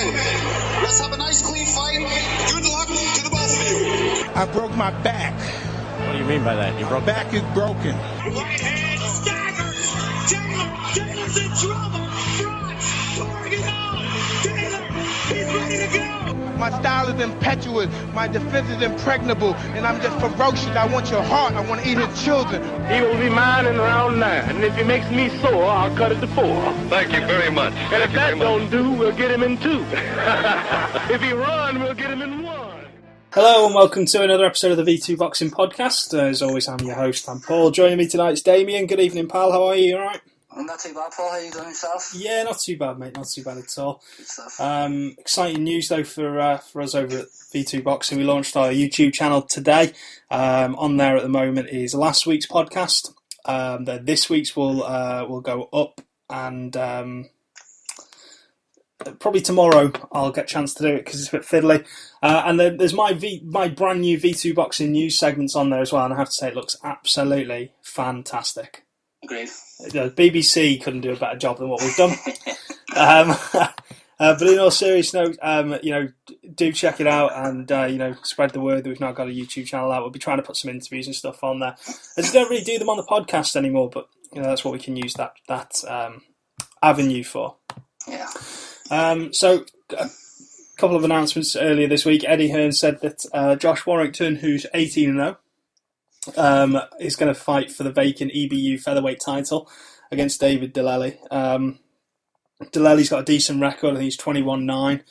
Okay, let's have a nice clean fight. Good luck to the both of you. I broke my back. What do you mean by that? You broke back is broken. Right hand staggers. Taylor's in trouble. Front, target on. Taylor, he's ready to go. My style is impetuous. My defense is impregnable. And I'm just ferocious. I want your heart. I want to eat his children. He will be mine in round 9. And if he makes me sore, I'll cut it to 4. Thank you very much. And if that don't do, we'll get him in 2. If he run, we'll get him in 1. Hello and welcome to another episode of the V2 Boxing Podcast. As always, I'm your host, I'm Paul. Joining me tonight is Damien. Good evening, pal. How are you? You alright? I'm not too bad, Paul. How are you doing yourself? Yeah, not too bad, mate. Not too bad at all. Good stuff. Exciting news, though, for us over at V2 Boxing. We launched our YouTube channel today. On there at the moment is last week's podcast. This week's will go up, and probably tomorrow I'll get a chance to do it because it's a bit fiddly. And then there's my brand new V2 Boxing news segments on there as well, and I have to say it looks absolutely fantastic. Agreed. The BBC couldn't do a better job than what we've done. But in all serious note, do check it out and, spread the word that we've now got a YouTube channel out. We'll be trying to put some interviews and stuff on there. As we don't really do them on the podcast anymore, but, that's what we can use that avenue for. Yeah. So, a couple of announcements earlier this week. Eddie Hearn said that Josh Warrington, who's 18-0, is going to fight for the vacant EBU featherweight title against David Delelli. Delelli's got a decent record. I think he's 21-9.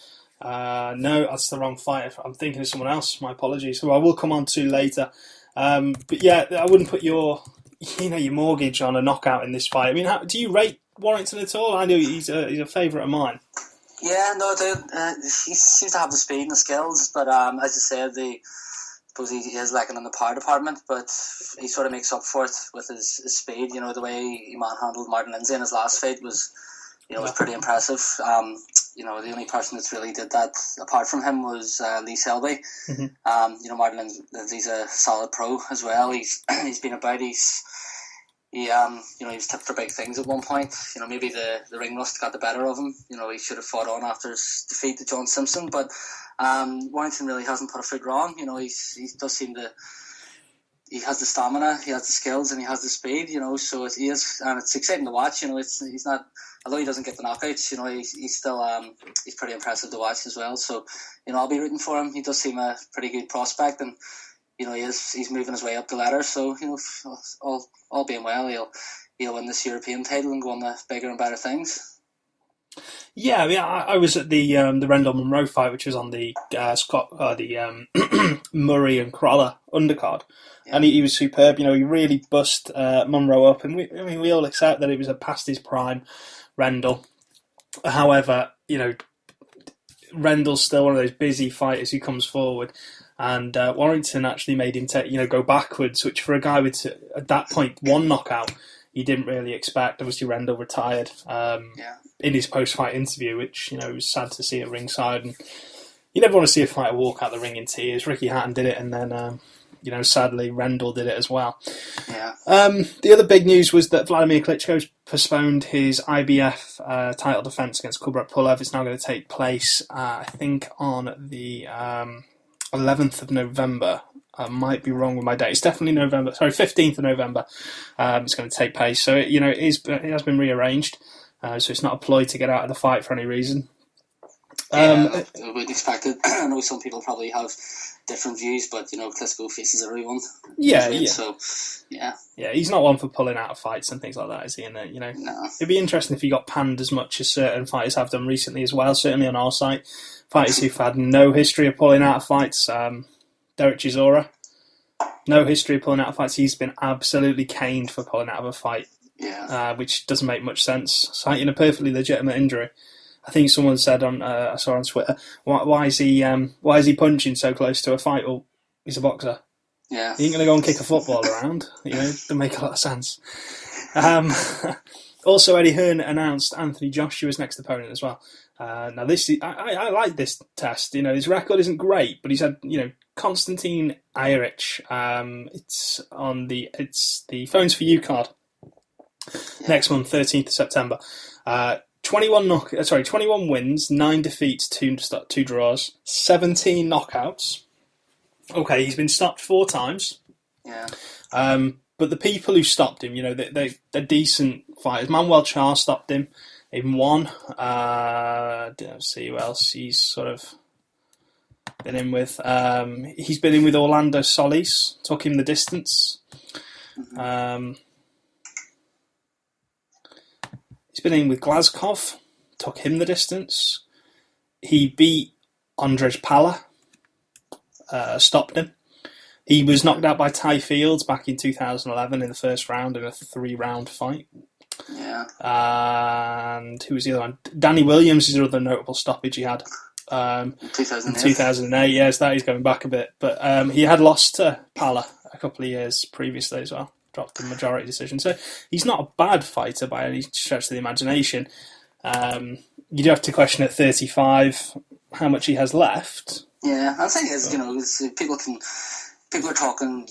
No, that's the wrong fight. I'm thinking of someone else. My apologies. Who I will come on to later. But yeah, I wouldn't put your mortgage on a knockout in this fight. I mean, do you rate Warrington at all? I know he's a favourite of mine. Yeah, no, dude. He seems to have the speed and the skills, but as I said, I suppose he is lacking in the power department, but he sort of makes up for it with his speed. The way he manhandled Martin in his last fight was pretty impressive. The only person that's really did that apart from him was Lee Selby. Mm-hmm. Martin, he's a solid pro as well. He's been about. He was tipped for big things at one point. Maybe the ring rust got the better of him. He should have fought on after his defeat to John Simpson, but Warrington really hasn't put a foot wrong. He does seem to. He has the stamina, he has the skills, and he has the speed. So he is, and it's exciting to watch. He's not. Although he doesn't get the knockouts, he's still he's pretty impressive to watch as well. So I'll be rooting for him. He does seem a pretty good prospect, and he's moving his way up the ladder. So all being well, he'll win this European title and go on to bigger and better things. Yeah, I mean, I was at the Randall Monroe fight, which was on the Murray and Crolla undercard, yeah. And he was superb. He really bust Monroe up, and we all accept that it was past his prime, Randall. However, Randall's still one of those busy fighters who comes forward, and Warrington actually made him go backwards, which for a guy with at that point one knockout, you didn't really expect. Obviously, Randall retired in his post-fight interview, which it was sad to see at ringside. And you never want to see a fighter walk out the ring in tears. Ricky Hatton did it, and then sadly Randall did it as well. Yeah. The other big news was that Vladimir Klitschko's postponed his IBF title defense against Klitschko Pulev. It's now going to take place, I think, on the 11th of November. I might be wrong with my date. It's definitely 15th of November. It's going to take place. So, it has been rearranged. So it's not a ploy to get out of the fight for any reason. I would expect it. I know some people probably have different views, but, Klitschko faces everyone. Yeah. So, yeah. Yeah, he's not one for pulling out of fights and things like that, is he? And, No. It'd be interesting if he got panned as much as certain fighters have done recently as well, certainly on our site. Fighters who've had no history of pulling out of fights. Derek Chisora, no history of pulling out of fights. He's been absolutely caned for pulling out of a fight, which doesn't make much sense. Citing a perfectly legitimate injury. I think someone said I saw on Twitter, why is he punching so close to a fight? Well, he's a boxer. Yeah, he ain't gonna go and kick a football around. Doesn't make a lot of sense. Also, Eddie Hearn announced Anthony Joshua's next opponent as well. Now, I like this test. His record isn't great, but he's had Konstantin Ayrich. It's the Phones for You card next month, 13th of September. 21 wins, 9 defeats, 2 draws, 17 knockouts. Okay, he's been stopped 4 times. Yeah. But the people who stopped him, they're decent fighters. Manuel Char stopped him in 1. Let's see who else he's sort of been in with. He's been in with Orlando Solis, took him the distance. He's been in with Glazkov, took him the distance. He beat Andrzej Pala, stopped him. He was knocked out by Ty Fields back in 2011 in the first round in a 3-round fight. Yeah. And who was the other one? Danny Williams is another notable stoppage he had. 2008, yes, that is going back a bit. But he had lost to Pala a couple of years previously as well. Dropped the majority decision. So he's not a bad fighter by any stretch of the imagination. You do have to question at 35 how much he has left. Yeah, the thing is, people are talking,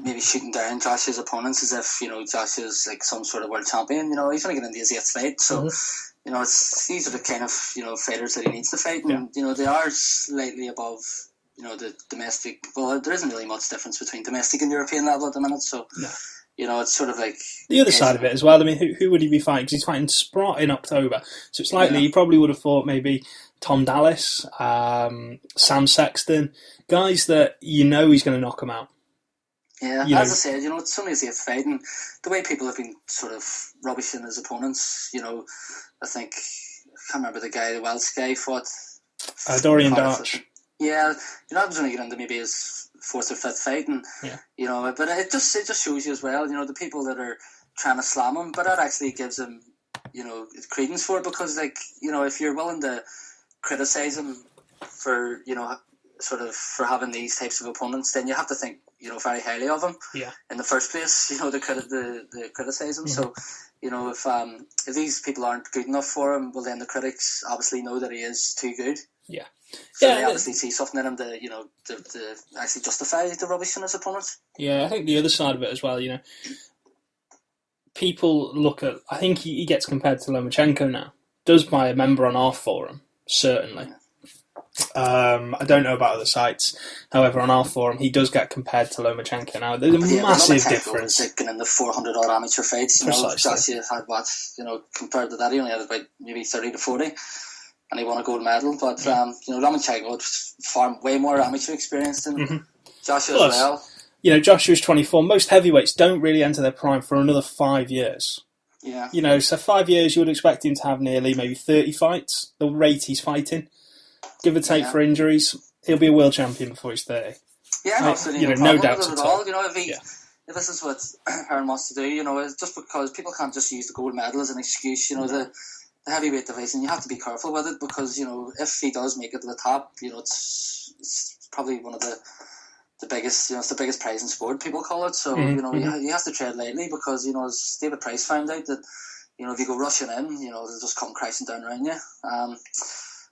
maybe shooting down Josh's opponents as if, Josh is like some sort of world champion. He's going to get into his 8th fight, so these are the kind of fighters that he needs to fight, and they are slightly above the domestic. Well, there isn't really much difference between domestic and European level at the minute, so it's sort of like the other side of it as well. I mean, who would he be fighting? Because he's fighting Sprott in October, so it's likely you probably would have thought maybe Tom Dallas, Sam Sexton, guys that he's going to knock him out. Yeah, as I said, it's only his 8th fight, and the way people have been sort of rubbishing his opponents, I think, I can't remember the guy, the Welsh guy fought. Dorian Darch. Yeah, I was only getting into maybe his 4th or 5th fight, and but it just shows you as well, the people that are trying to slam him, but that actually gives him, credence for it, because if you're willing to criticise him for, for having these types of opponents, then you have to think, very highly of him in the first place, to criticise him. So, if these people aren't good enough for him, well, then the critics obviously know that he is too good. Yeah. So they obviously see something in him to actually justify the rubbish on his opponents. Yeah, I think the other side of it as well, people look at, I think he gets compared to Lomachenko now. Does by a member on our forum, certainly. I don't know about other sites. However, on our forum, he does get compared to Lomachenko now. There's a massive difference. In the 400 odd amateur fights, Josh had what, compared to that, he only had about maybe 30 to 40, and he won a gold medal. But Lomachenko had way more amateur experience than Joshua as well. Joshua's 24. Most heavyweights don't really enter their prime for another 5 years. Yeah. So 5 years, you would expect him to have nearly maybe 30 fights. The rate he's fighting. Give or take for injuries, he'll be a world champion before he's 30. Yeah, absolutely. No doubts at all. If this is what Aaron wants to do, it's just because people can't just use the gold medal as an excuse. The heavyweight division, you have to be careful with it, because if he does make it to the top, it's probably one of the biggest, it's the biggest prize in sport, people call it. So he has to tread lightly, because as David Price found out that if you go rushing in, they'll just come crashing down around you.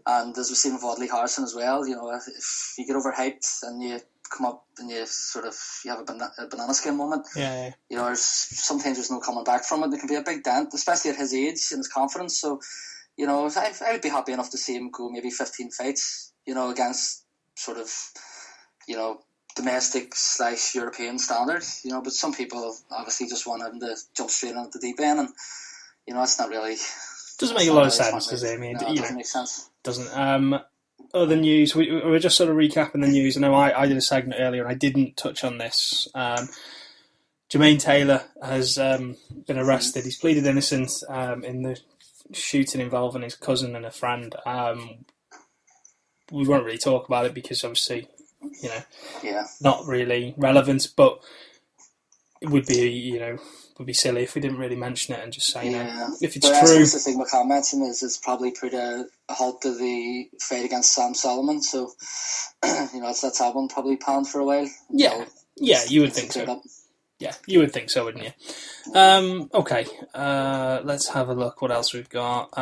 And as we've seen with Audley Harrison as well, if you get overhyped and you come up and you have a banana skin moment, sometimes there's no coming back from it. There can be a big dent, especially at his age and his confidence. So, I would be happy enough to see him go maybe 15 fights, against sort of, domestic / European standards, but some people obviously just want him to jump straight into the deep end, and, it's not really... Doesn't make a lot of sense, does it? I mean, it doesn't make sense. Doesn't. Other news, we're just sort of recapping the news. I know I did a segment earlier and I didn't touch on this. Jermaine Taylor has been arrested. He's pleaded innocent in the shooting involving his cousin and a friend. We won't really talk about it because obviously, not really relevant, but it would be silly if we didn't really mention it and just say, if it's true. The thing we can't mention is it's probably put a halt to the fight against Sam Solomon, so that's that one probably panned for a while. Yeah, you would think so. Yeah, you would think so, wouldn't you? Okay, let's have a look what else we've got.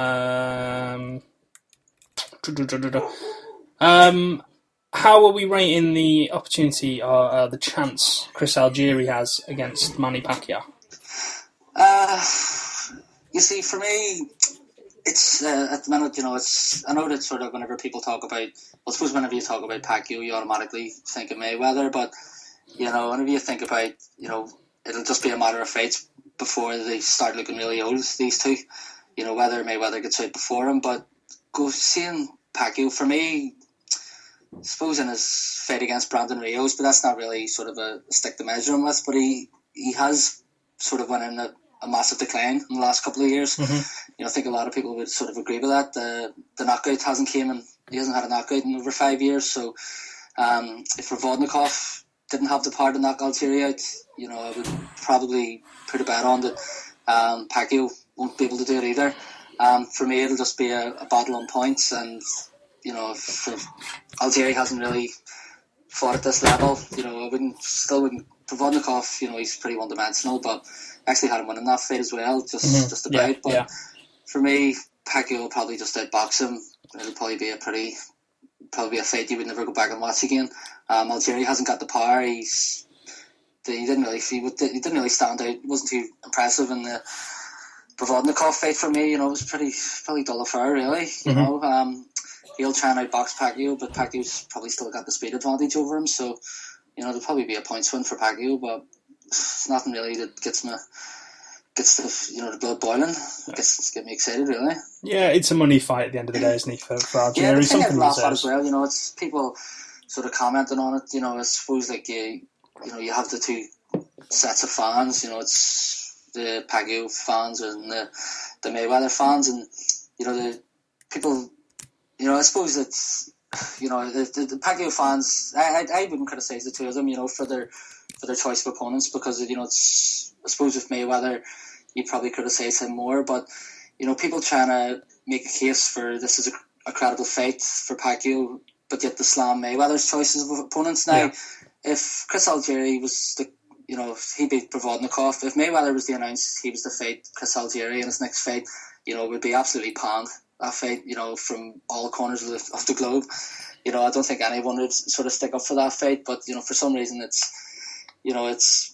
How are we rating the opportunity or the chance Chris Algieri has against Manny Pacquiao? You see, for me, It's at the minute, I know that sort of whenever people talk about, I suppose whenever you talk about Pacquiao, you automatically think of Mayweather, but whenever you think about, it'll just be a matter of fate before they start looking really old, these two. Whether Mayweather gets out before him, but seeing Pacquiao, for me, I suppose in his fight against Brandon Rios, but that's not really sort of a stick to measure him with, but he has sort of went in a massive decline in the last couple of years. I think a lot of people would sort of agree with that. The knockout hasn't came in, he hasn't had a knockout in over 5 years, so if Vodnikov didn't have the power to knock Algieri out, I would probably put a bet on that Pacquiao won't be able to do it either. For me, it'll just be a battle on points, and if Algieri hasn't really fought at this level, I wouldn't. For Vodnikov, he's pretty one-dimensional, but actually had him winning that fight as well, just about. But for me, Pacquiao will probably just outbox him. It'll probably be a fight you would never go back and watch again. Algieri hasn't got the power. He didn't really stand out. It wasn't too impressive in the Vodnikov fight for me. It was probably dull affair, really. He'll try and outbox Pacquiao, but Pacquiao's probably still got the speed advantage over him. So, there'll probably be a points win for Pacquiao, but it's nothing really that gets the blood boiling. Gets me excited, really. Yeah, it's a money fight at the end of the day, isn't it, for Algieri? Yeah, the thing I've laughed at as well, it's people sort of commenting on it. I suppose like you have the two sets of fans. It's the Pacquiao fans and the Mayweather fans, and the people. I suppose it's the Pacquiao fans. I wouldn't criticise the two of them, for their choice of opponents, because it's. I suppose with Mayweather, you probably criticise him more, but people trying to make a case for this is a credible fight for Pacquiao, but yet to slam Mayweather's choices of opponents. Now, if Chris Algieri was he beat Vodnikov. If Mayweather was to announce he was to fight Chris Algieri in his next fight, it would be absolutely panned. That fight, from all corners of the globe. I don't think anyone would sort of stick up for that fight, but for some reason it's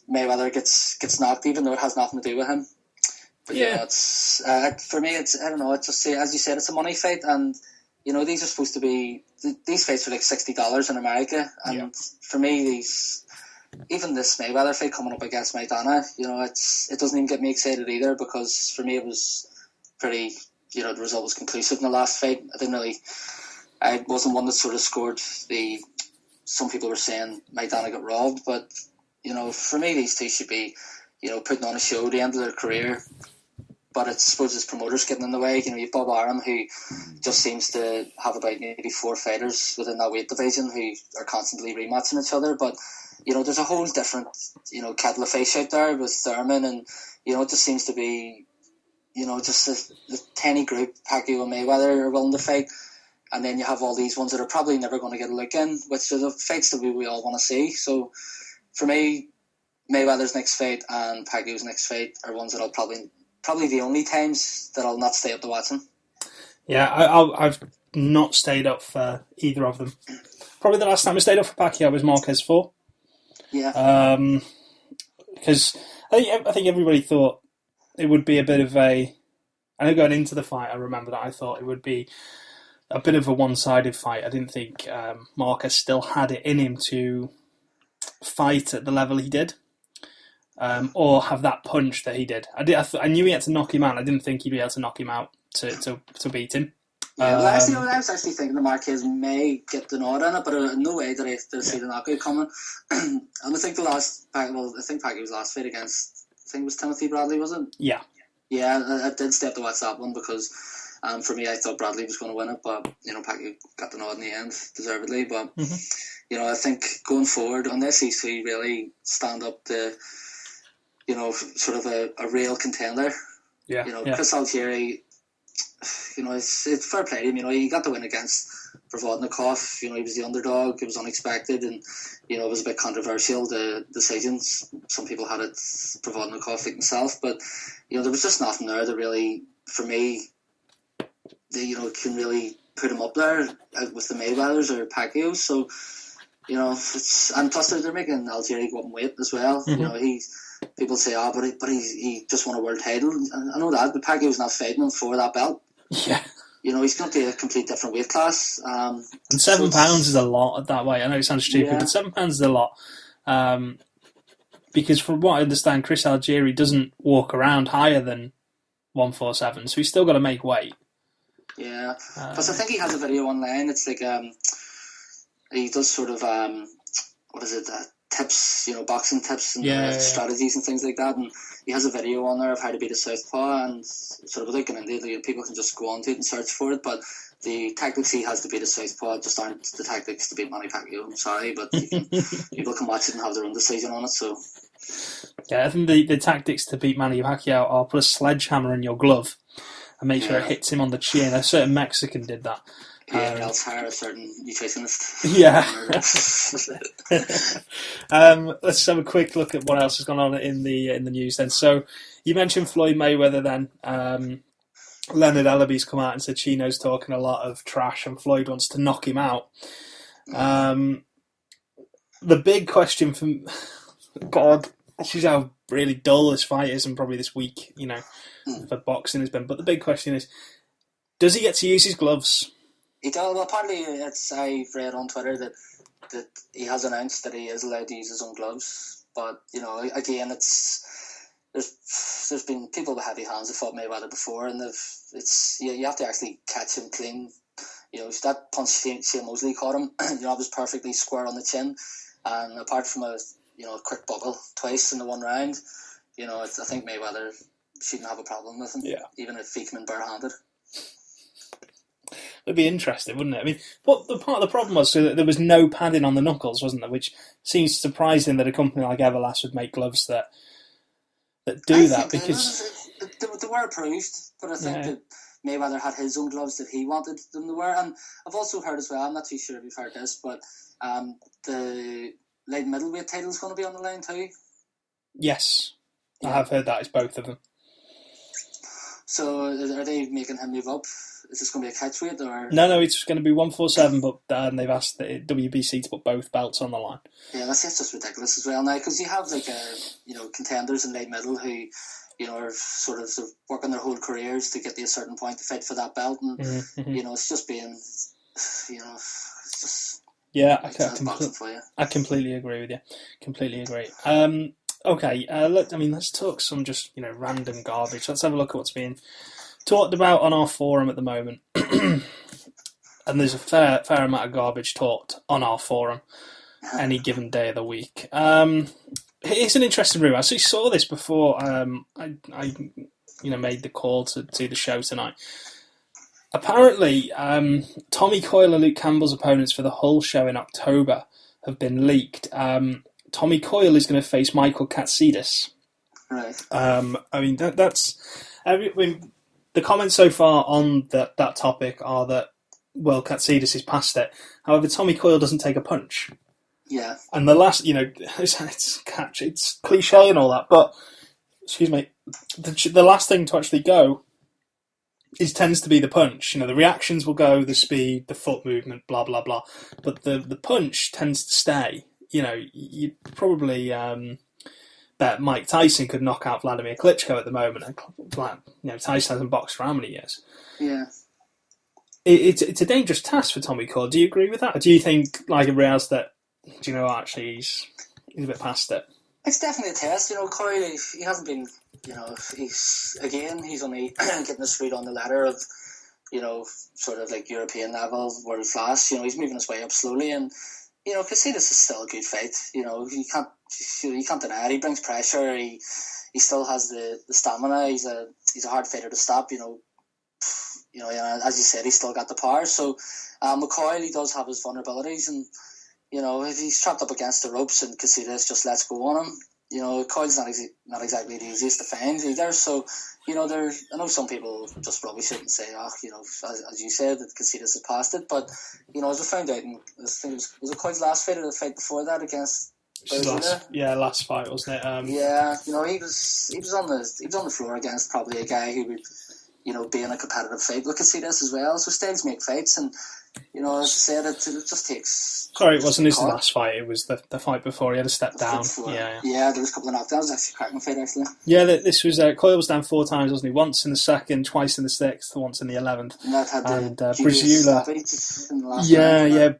Mayweather gets knocked, even though it has nothing to do with him. But it's for me, it's I don't know. It's just as you said, it's a money fight, and these are supposed to be these fights are like $60 in America, and for me, even this Mayweather fight coming up against Maidana, it doesn't even get me excited either, because for me it was pretty. The result was conclusive in the last fight. I wasn't one that sort of scored some people were saying Maidana got robbed, but, for me, these two should be, putting on a show at the end of their career. But I suppose his promoters getting in the way. You've Bob Arum, who just seems to have about maybe 4 fighters within that weight division who are constantly rematching each other. But, there's a whole different, kettle of fish out there with Thurman, and, it just seems to be, just a tiny group, Pacquiao and Mayweather are willing to fight, and then you have all these ones that are probably never going to get a look in, which are the fights that we all want to see. So, for me, Mayweather's next fight and Pacquiao's next fight are ones that I'll probably the only times that I'll not stay up to watch them. Yeah, I've not stayed up for either of them. Probably the last time I stayed up for Pacquiao was Marquez 4. Yeah. Because I think everybody thought it would be a bit of a... I know going into the fight, I remember that I thought it would be a bit of a one-sided fight. I didn't think Marquez still had it in him to fight at the level he did, or have that punch that he did. I knew he had to knock him out. I didn't think he'd be able to knock him out to beat him. Yeah, I was actually thinking that Marquez may get the nod on it, but no way did I see the knockout coming. And I think Pacquiao's last fight against... I think it was Timothy Bradley, was it? Yeah. Yeah, I did stay up to watch that one because for me, I thought Bradley was going to win it, but Pacquiao got the nod in the end, deservedly. But I think going forward, unless these two really stand up to sort of a real contender, Chris Algieri, it's fair play to him. He got the win against Vodnikov. He was the underdog. It was unexpected, and it was a bit controversial, the decisions. Some people had it for Vodnikov like himself, but there was just nothing there that really, for me, can really put him up there with the Mayweathers or Pacquiao. So and plus they're making Algieri go up in weight as well. People say, but he just won a world title. I know that, but Pacquiao's not fighting him for that belt. Yeah. You know, he's going to be a complete different weight class. And £7 is a lot at that weight. I know it sounds stupid, but £7 is a lot. Because from what I understand, Chris Algieri doesn't walk around higher than 147, so he's still got to make weight. Yeah. Plus, I think he has a video online. It's like he does sort of tips, boxing tips and strategies and things like that. And he has a video on there of how to beat a southpaw, and sort of without going into it, people can just go on to it and search for it. But the tactics he has to beat a southpaw just aren't the tactics to beat Manny Pacquiao. I'm sorry, but people can watch it and have their own decision on it. So yeah, I think the tactics to beat Manny Pacquiao are put a sledgehammer in your glove and make sure it hits him on the chin. A certain Mexican did that. Yeah, else hire a certain nutritionist. Yeah. Let's have a quick look at what else has gone on in the news then. So you mentioned Floyd Mayweather then. Leonard Ellaby's come out and said Chino's talking a lot of trash and Floyd wants to knock him out. The big question from God, this is how really dull this fight is, and probably this week, for boxing has been. But the big question is, does he get to use his gloves? He does. Well, apparently, I've read on Twitter that he has announced that he is allowed to use his own gloves. But again, there's been people with heavy hands that fought Mayweather before, and you have to actually catch him clean. That punch Shane Mosley caught him. It was perfectly square on the chin, and apart from a quick bubble twice in the one round, I think Mayweather shouldn't have a problem with him. Yeah. Even if he came in barehanded. It'd be interesting, wouldn't it? I mean, what the part of the problem was that there was no padding on the knuckles, wasn't there? Which seems surprising that a company like Everlast would make gloves that do that, because they were approved, but I think that Mayweather had his own gloves that he wanted them to wear. And I've also heard as well, I'm not too sure if you've heard this, but the light middleweight title is going to be on the line too. Yes, I have heard that. It's both of them. So are they making him move up? Is this going to be a catchweight or? No, it's going to be 147, but they've asked the WBC to put both belts on the line. Yeah, that's just ridiculous as well now, because you have contenders in light middle who are sort of working their whole careers to get to a certain point to fight for that belt, and it's just being it's just I completely agree with you. Completely agree. Okay, let's talk some just random garbage. Let's have a look at what's being talked about on our forum at the moment. And there's a fair amount of garbage talked on our forum any given day of the week. It's an interesting rumor. I actually saw this before I made the call to do the show tonight. Apparently, Tommy Coyle and Luke Campbell's opponents for the Hull show in October have been leaked. Tommy Coyle is going to face Michael Katsidis. Right. The comments so far on that topic are that, well, Katsidis is past it. However, Tommy Coyle doesn't take a punch. Yeah. And the last, it's cliche and all that, but, excuse me, the last thing to actually go tends to be the punch. The reactions will go, the speed, the foot movement, blah, blah, blah. But the punch tends to stay. You probably bet Mike Tyson could knock out Vladimir Klitschko at the moment. And Tyson hasn't boxed for how many years? Yeah. It's a dangerous task for Tommy Coyle. Do you agree with that? Or do you think, like in Reals, that actually he's a bit past it? It's definitely a test. Coyle, he hasn't been. He's only getting his feet on the ladder of, sort of like European level, world class. He's moving his way up slowly, and Katsidis is still a good fight. You can't deny it. He brings pressure. He still has the stamina. He's a hard fighter to stop. As you said, he's still got the power. So, Coyle, he does have his vulnerabilities, and if he's trapped up against the ropes and Katsidis just lets go on him, Coyle's not exactly the easiest to find either. So, I know some people just rubbish it and say, as you said, that Katsidis has passed it. But, as we found out, was it Coyle's last fight or the fight before that against last fight, wasn't it? He was on the floor against probably a guy who would being a competitive fight. Look at Katsidis as well. So styles make fights, and as I said, it just takes. Sorry, it wasn't his last fight. It was the fight before. He had to step down. Yeah, there was a couple of knockdowns. Actually, cracking fight actually. Yeah, this was Coyle was down 4 times, wasn't he? Once in the second, twice in the 6th, once in the 11th. And that had Brazula.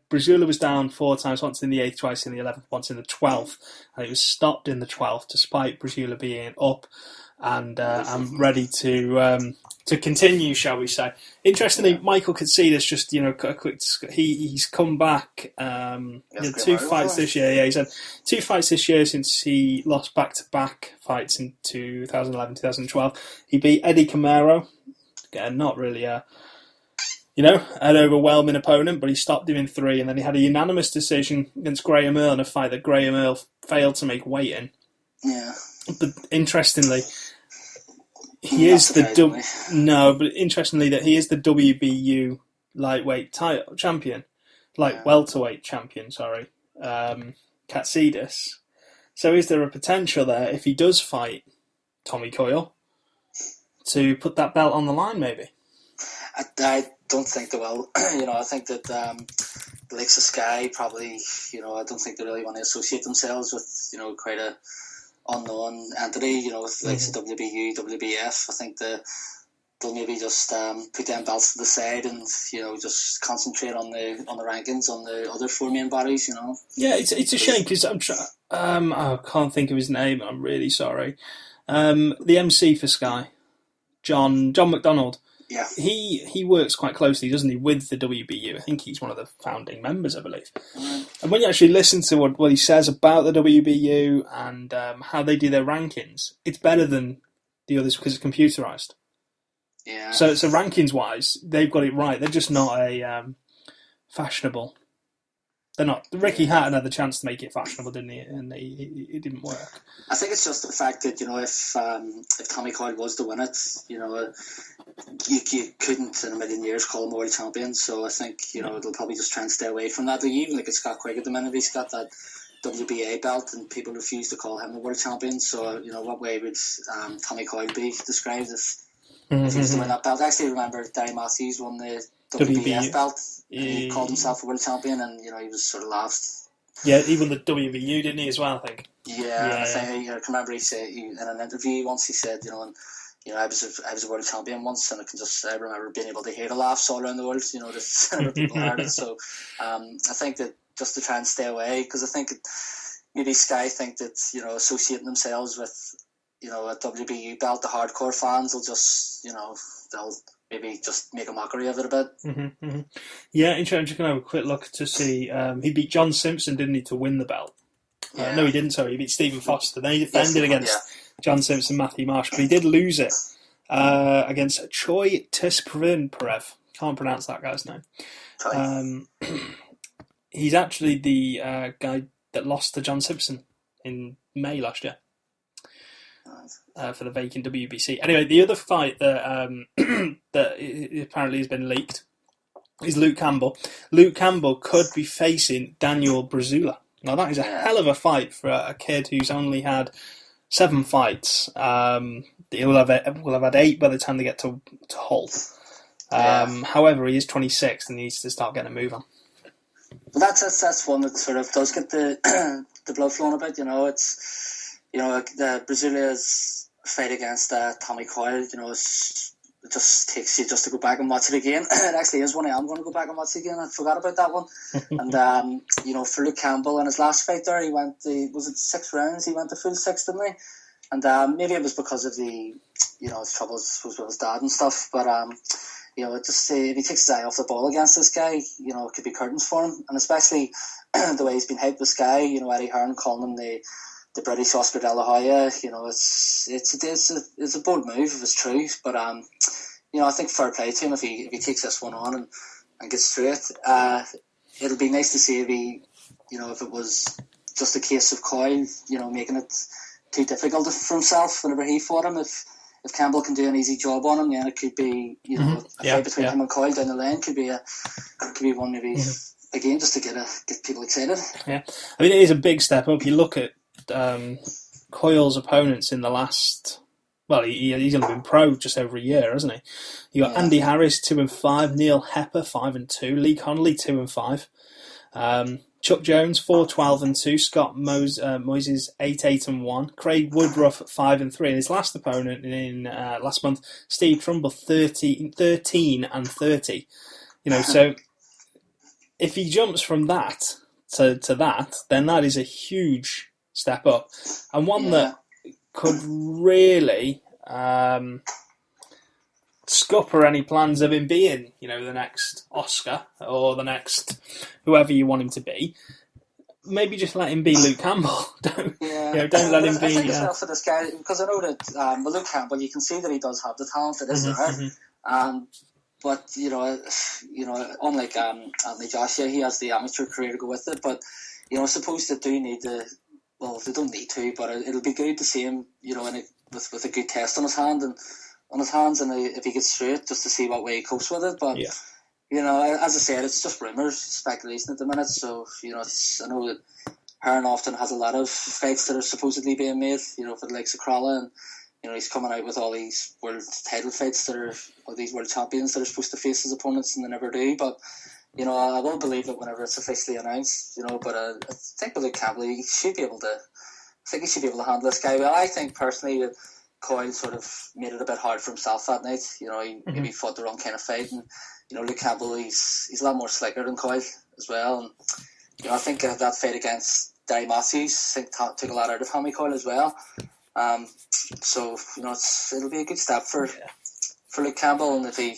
Brazula was down 4 times, once in the 8th, twice in the 11th, once in the 12th, and it was stopped in the 12th, despite Brazula being up and ready to continue, shall we say. Interestingly, Michael Katsidis, just, a quick... He's come back... he had 2 fights this year. Yeah, he's had 2 fights this year since he lost back-to-back fights in 2011, 2012. He beat Eddie Camaro. Again, not really an overwhelming opponent, but he stopped him in 3, and then he had a unanimous decision against Graham Earl in a fight that Graham Earl failed to make weight in. Yeah. But interestingly... He is the interestingly that he is the WBU lightweight champion, welterweight champion. Sorry, Katsidis. So is there a potential there if he does fight Tommy Coyle to put that belt on the line? Maybe. I don't think they will. I think that the likes of Sky probably. I don't think they really want to associate themselves with quite a unknown entity, with like WBU, WBF. I think they'll maybe just put them belts to the side and just concentrate on the rankings on the other 4 main bodies. Yeah, it's a shame because I can't think of his name. I'm really sorry. The MC for Sky, John McDonald. Yeah, he works quite closely, doesn't he, with the WBU? I think he's one of the founding members, I believe. And when you actually listen to what he says about the WBU and how they do their rankings, it's better than the others because it's computerized. Yeah. So rankings-wise, they've got it right. They're just not a fashionable. They're not. Ricky Hatton had the chance to make it fashionable, didn't he? And it didn't work. I think it's just the fact that if Tommy Coyle was to win it, you couldn't in a million years call him a world champion. So I think they'll probably just try and stay away from that. Like, even like it's Scott Quigg at the minute, he's got that WBA belt, and people refuse to call him a world champion. So what way would Tommy Coyle be described if he was to win that belt? I actually remember Darry Matthews won the WBF belt. He called himself a world champion, and he was sort of laughed. Yeah, he won the WBU, didn't he, as well? I think. Yeah. I remember he said in an interview once, he said, I was a world champion once, and I remember being able to hear the laughs all around the world. Just people heard it. So I think that just to try and stay away, because I think maybe Sky think that associating themselves with a WBU belt, the hardcore fans will just they'll maybe just make a mockery of it a bit. Yeah, I'm just going to have a quick look to see. He beat John Simpson, didn't he, to win the belt? Yeah. No, he didn't. Sorry, he beat Stephen Foster. Then he defended against John Simpson, Matthew Marsh, but he did lose it against Choi Tisparev. Can't pronounce that guy's name. He's actually the guy that lost to John Simpson in May last year. For the vacant WBC. Anyway, the other fight that that apparently has been leaked is Luke Campbell. Luke Campbell could be facing Daniel Brazula. Now that is a hell of a fight for a kid who's only had 7 fights. Will have had 8 by the time they get to Hull. However, he is 26 and needs to start getting a move on. Well, that's one that sort of does get the blood flowing a bit. It's the Brazilia's fight against Tommy Coyle. It just takes you just to go back and watch it again. It actually is one I am going to go back and watch again. I forgot about that one. And for Luke Campbell in his last fight there, he went was it 6 rounds? He went the full 6, didn't he? And maybe it was because of the his troubles with his dad and stuff. But just if he takes his eye off the ball against this guy, it could be curtains for him. And especially the way he's been hyped with Sky. Eddie Hearn calling him the British Oscar De La Hoya. It's a bold move if it's true. But I think fair play to him if he takes this one on and gets through it. It'll be nice to see if it was just a case of Coyle, making it too difficult for himself whenever he fought him. If Campbell can do an easy job on him, then it could be a fight between him and Coyle down the lane. Could be one maybe again just to get people excited. Yeah, I mean it is a big step up. You look at Coyle's opponents in the last Well, he's only been pro just over a year, hasn't he? You got Andy Harris 2-5, Neil Hepper 5-2, Lee Connolly 2-5, Chuck Jones 4-12-2, Scott Moises 8-1, Craig Woodruff 5-3, and his last opponent in last month, Steve Trumbull 13-30. So if he jumps from that to that, then that is a huge step up, and one that could really scupper any plans of him being, the next Oscar or the next whoever you want him to be. Maybe just let him be Luke Campbell. Don't let him be. I think it's for this guy, because I know that with Luke Campbell, you can see that he does have the talent that is there. But unlike Anthony Joshua, he has the amateur career to go with it. But I suppose they do need to. Well, they don't need to, but it'll be good to see him, with a good test on his hands, and if he gets through it, just to see what way he copes with it. But as I said, it's just rumours, speculation at the minute. So I know that Hearn often has a lot of fights that are supposedly being made, for the likes of Crolla, and he's coming out with all these world title fights or these world champions that are supposed to face his opponents, and they never do. But I will believe it whenever it's officially announced, but I think with Luke Campbell, he should be able to handle this guy well. I think personally that Coyle sort of made it a bit hard for himself that night. He maybe fought the wrong kind of fight, and Luke Campbell, he's a lot more slicker than Coyle as well. And I think that fight against Derry Matthews took a lot out of Tommy Coyle as well. So it'll be a good step for Luke Campbell, and if he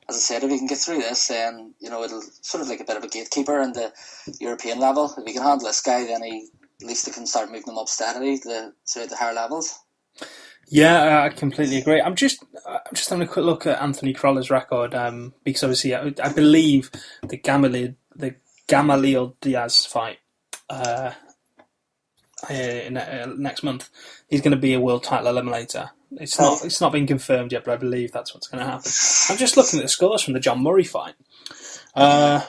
can get through this, then it'll sort of like a bit of a gatekeeper in the European level. If he can handle this guy, then at least he can start moving them up steadily to the higher levels. Yeah, I completely agree. I'm just having a quick look at Anthony Crolla's record, because obviously I believe the Gamaliel Diaz fight next month, he's going to be a world title eliminator. It's not been confirmed yet, but I believe that's what's going to happen. I'm just looking at the scores from the John Murray fight. Hold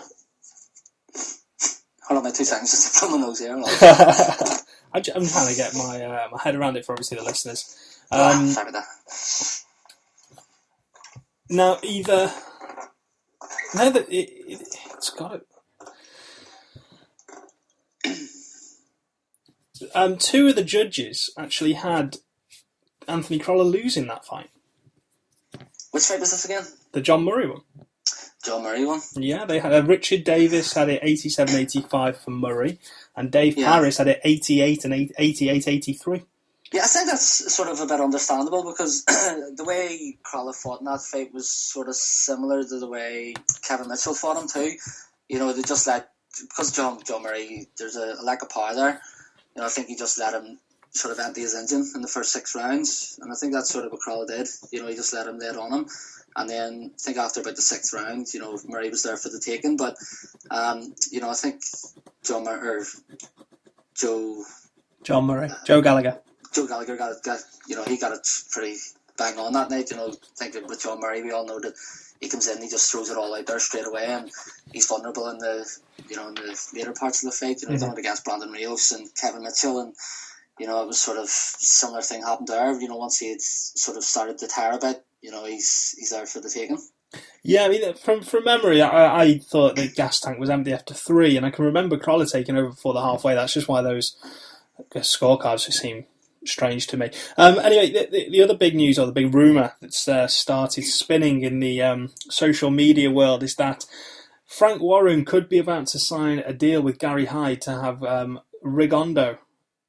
on, 2 seconds, just to film my nose here. I'm trying to get my head around it for obviously the listeners. Sorry about that. Now that it's got it. Two of the judges actually had Anthony Crolla losing that fight. Which fight was this again? The John Murray one. John Murray one? Yeah, they had Richard Davis had it 87-85 for Murray, and Dave Harris had it 88 and 88-83. Yeah, I think that's sort of a bit understandable, because the way Crolla fought in that fight was sort of similar to the way Kevin Mitchell fought him too. They just because John Murray, there's a lack of power there. I think he just let him sort of empty his engine in the first 6 rounds, and I think that's sort of what Crolla did. He just let him lay it on him, and then I think after about the 6th round, Murray was there for the taking. But I think Joe Gallagher got he got it pretty bang on that night. I think with John Murray, we all know that he comes in, he just throws it all out there straight away, and he's vulnerable in the in the later parts of the fight. He done it against Brandon Rios and Kevin Mitchell, and it was sort of similar thing happened there. Once he had sort of started to tire a bit, he's there for the taking. Yeah, I mean, from memory, I thought the gas tank was empty after 3, and I can remember Crolla taking over before the halfway. That's just why those scorecards just seem strange to me. Anyway, the other big news, or the big rumour that's started spinning in the social media world, is that Frank Warren could be about to sign a deal with Gary Hyde to have Rigondo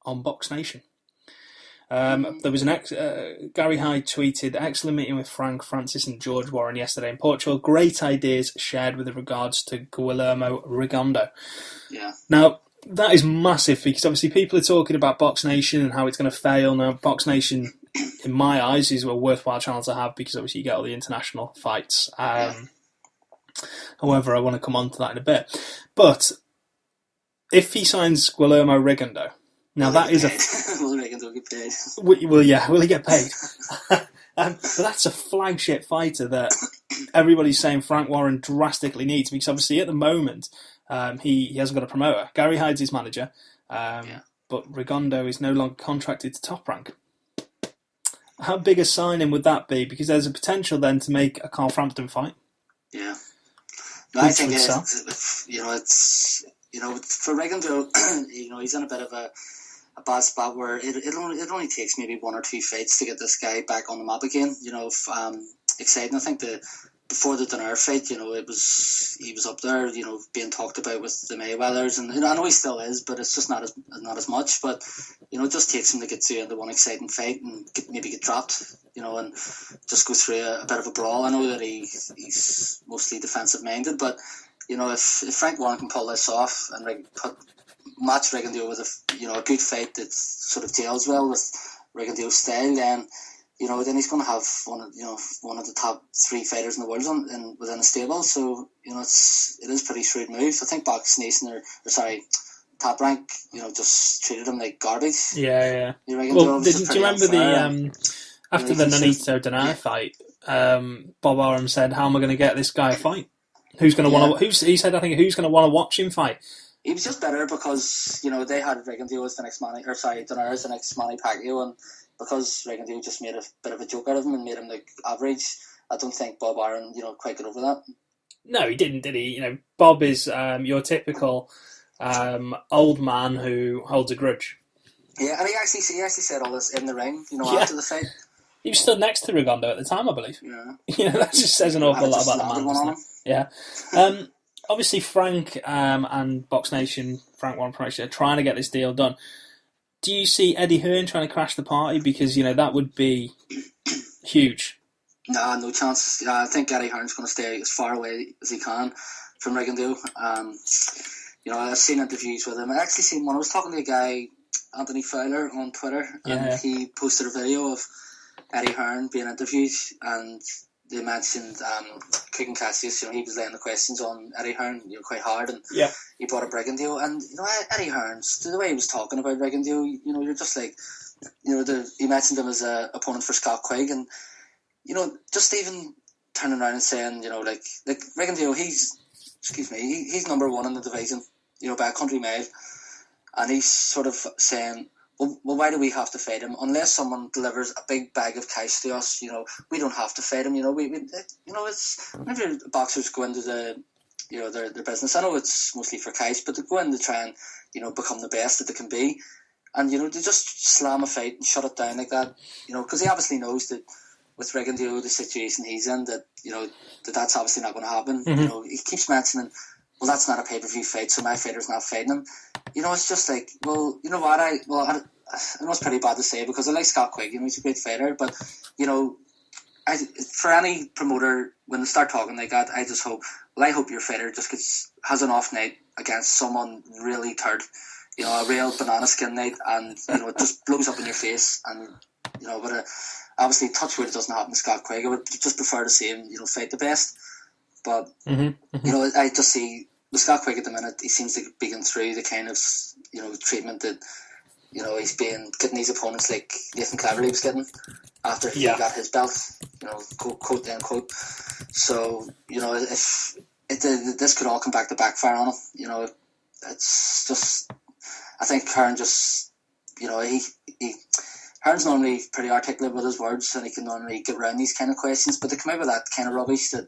on Box Nation. There was Gary Hyde tweeted, "Excellent meeting with Frank, Francis and George Warren yesterday in Portugal. Great ideas shared with regards to Guillermo Rigondo." Yeah. Now, that is massive, because obviously people are talking about Box Nation and how it's going to fail. Now, Box Nation, in my eyes, is a worthwhile channel to have, because obviously you get all the international fights. However, I want to come on to that in a bit. But if he signs Guillermo Rigondo, now that is will Rigondo get paid? Well, yeah, will he get paid? But that's a flagship fighter that everybody's saying Frank Warren drastically needs, because obviously at the moment he hasn't got a promoter. Gary Hyde's his manager, but Rigondo is no longer contracted to Top Rank. How big a signing would that be? Because there's a potential then to make a Carl Frampton fight. Yeah. No, I think so. it's for Rigondeaux, he's in a bit of a bad spot where it only takes maybe 1 or 2 fights to get this guy back on the map again. Exciting. I think before the Donaire fight, he was up there, being talked about with the Mayweathers, and I know he still is, but it's just not as much. But it just takes him to get to the one exciting fight and maybe get dropped, and just go through a bit of a brawl. I know that he's mostly defensive minded, but if Frank Warren can pull this off and match Rigondeaux with a good fight that sort of gels well with Rigondeaux's style, then then he's going to have one of the top 3 fighters in the world within a stable. So it is pretty shrewd move. I think Box Nation Top Rank, just treated him like garbage. Yeah. Well, do you remember after the Nonito Donaire fight, Bob Arum said, "How am I going to get this guy a fight? Who's going to want to? He said, I think, who's going to want to watch him fight?" He was just better because they had Rigondeaux as the next Donaire as the next Manny Pacquiao, and because Rigondeaux just made a bit of a joke out of him and made him like average, I don't think Bob Arum quite got over that. No, he didn't, did he? Bob is your typical old man who holds a grudge. Yeah, and he actually said all this in the ring, after the fight. He was stood next to Rigondeaux at the time, I believe. Yeah. That just says an awful lot about the man, doesn't it? Yeah. Obviously, Frank and Box Nation, Frank Warren Promotion, are trying to get this deal done. Do you see Eddie Hearn trying to crash the party? Because, that would be huge. No chance. I think Eddie Hearn's going to stay as far away as he can from Rigondeaux. I've seen interviews with him. I actually seen one. I was talking to a guy, Anthony Fowler, on Twitter, and he posted a video of Eddie Hearn being interviewed, and they mentioned Kiko Katsidis. He was laying the questions on Eddie Hearn, quite hard, and he brought up Rigondeaux, and Eddie Hearn's the way he was talking about Rigondeaux, you're just like, he mentioned him as a opponent for Scott Quigg, and just even turning around and saying, like Rigondeaux, he's number 1 in the division, by a country mile, and he's sort of saying, well, why do we have to fight him? Unless someone delivers a big bag of cash to us, we don't have to fight him. It's whenever boxers go into their business. I know it's mostly for cash, but they go in to try and become the best that they can be, and they just slam a fight and shut it down like that. Because he obviously knows that with Rigondeaux, the situation he's in, that that's obviously not going to happen. Mm-hmm. He keeps mentioning, well, that's not a pay-per-view fight, so my fighter's not fighting him. It's just like, well, you know what, I know it's pretty bad to say because I like Scott Quigg, he's a great fighter, but, for any promoter, when they start talking like that, I just hope, I hope your fighter just has an off night against someone really turd, a real banana skin night, and, it just blows up in your face, and, but obviously, touch wood, it doesn't happen to Scott Quigg. I would just prefer to see him, fight the best. But, I just see with Scott Quigg at the minute, he seems to be going through the kind of, treatment that, he's getting these opponents like Nathan Cleverly was getting after he got his belt, quote unquote. So, if this could all come back to backfire on him, it's just, I think Hearn just, Hearn's normally pretty articulate with his words, and he can normally get around these kind of questions, but they come out with that kind of rubbish that,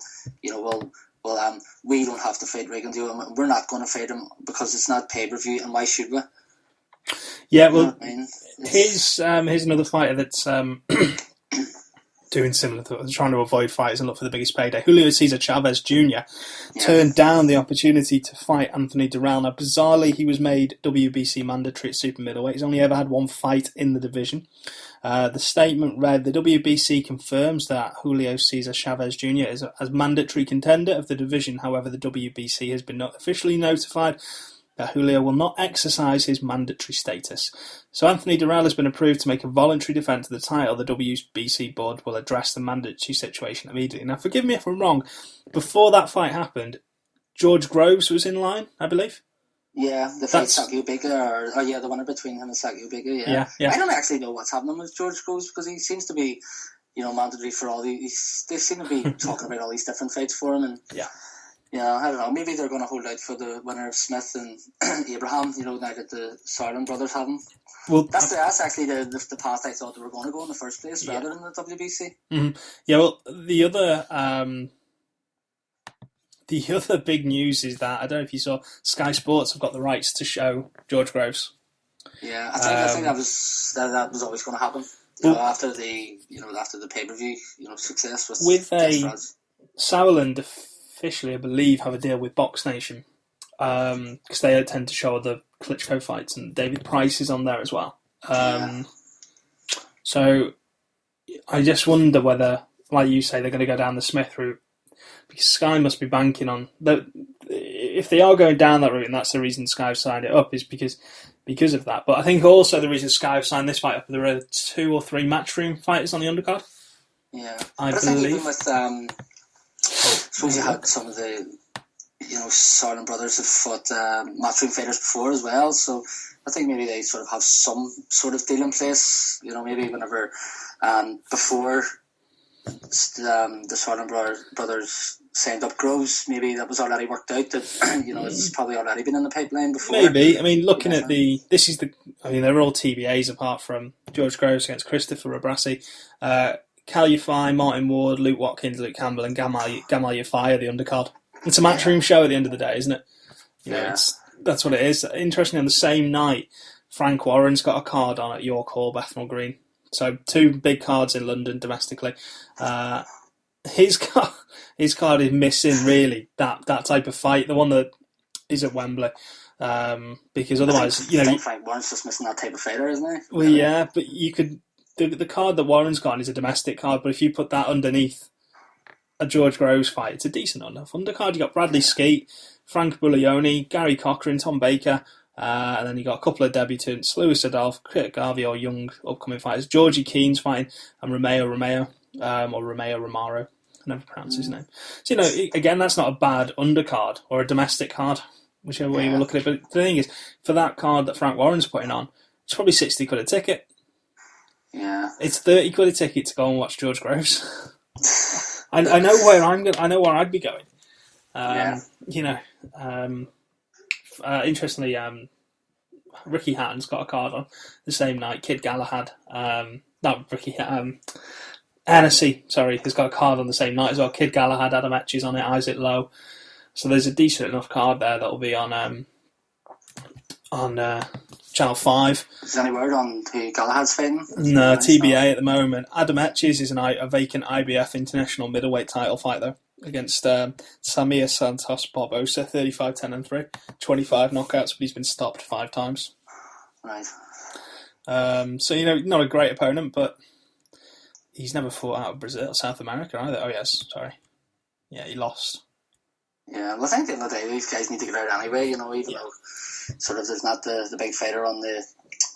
we don't have to fight Rigondeaux, and we're not going to fight him because it's not pay-per-view, and why should we? Yeah, well, here's another fighter that's doing similar to it, trying to avoid fights and look for the biggest payday. Julio Chavez Jr. turned down the opportunity to fight Anthony Durrell. Now, bizarrely, he was made WBC mandatory at super middleweight. He's only ever had one fight in the division. The statement read, the WBC confirms that Julio Cesar Chavez Jr. is a mandatory contender of the division. However, the WBC has been officially notified that Julio will not exercise his mandatory status. So Anthony Durrell has been approved to make a voluntary defence of the title. The WBC board will address the mandatory situation immediately. Now, forgive me if I'm wrong. Before that fight happened, George Groves was in line, I believe. Yeah, the fight Sakio Bega, the winner between him and Sakio Bega. Yeah. I don't actually know what's happening with George Groves because he seems to be, mandatory for all these. They seem to be talking about all these different fights for him, and Yeah, I don't know. Maybe they're going to hold out for the winner of Smith and Abraham. Now that the Sauerland brothers have him. Well, that's actually the path I thought they were going to go in the first place, rather than the WBC. Mm-hmm. Yeah. Well, the other big news is that I don't know if you saw, Sky Sports have got the rights to show George Groves. Yeah, I think that was always going to happen. After the pay-per-view success with Sauerland officially, I believe, have a deal with Box Nation because they tend to show the Klitschko fights, and David Price is on there as well. So I just wonder whether, like you say, they're going to go down the Smith route, because Sky must be banking on that. If they are going down that route, and that's the reason Sky have signed it up, is because of that. But I think also the reason Sky have signed this fight up, there are 2 or 3 matchroom fighters on the undercard. Yeah, I think even with I suppose you had some of the Sauerland brothers have fought matchroom fighters before as well, so I think maybe they sort of have some sort of deal in place. Maybe whenever before the Sauerland brothers signed up Groves, maybe that was already worked out, that it's probably already been in the pipeline before. Maybe. I mean, looking at they're all TBAs apart from George Groves against Christopher Rabrasi. Cal Yafai, Martin Ward, Luke Watkins, Luke Campbell, and Gamal Yafai are the undercard. It's a matchroom show at the end of the day, isn't it? That's what it is. Interestingly, on the same night, Frank Warren's got a card on at York Hall, Bethnal Green. So 2 big cards in London domestically. His card is missing, really, that type of fight, the one that is at Wembley. Because otherwise, I think Frank Warren's just missing that type of fighter, isn't he? Well, yeah, but you could. The card that Warren's got is a domestic card, but if you put that underneath a George Groves fight, it's a decent enough undercard. You got Bradley Skeet, Frank Buglioni, Gary Cochran, Tom Baker, and then you got a couple of debutants: Lewis Adolph, Kurt Garvey, or young upcoming fighters. Georgie Keen's fighting, and Romeo Romaro. I never pronounce his name. So again, that's not a bad undercard or a domestic card, whichever way you look at it. But the thing is, for that card that Frank Warren's putting on, it's probably £60 a ticket. Yeah, it's £30 a ticket to go and watch George Groves. I know where I know where I'd be going. Interestingly, Ricky Hatton's got a card on the same night. Kid Galahad, Hennessy, has got a card on the same night as well. Kid Galahad, Adam Etches on it, Isaac Lowe. So there's a decent enough card there that'll be on Channel 5. Is there any word on who Galahad's fighting? No, TBA at the moment. Adam Etches is a vacant IBF international middleweight title fight, though, against Samir Santos Barbosa, 35-10-3, 25 knockouts, but he's been stopped 5 times. Right. So, not a great opponent, but he's never fought out of Brazil, South America either. Oh, yes, sorry. Yeah, he lost. Yeah, well, I think at the end of the day, these guys need to get out anyway, even though sort of there's not the big fighter on the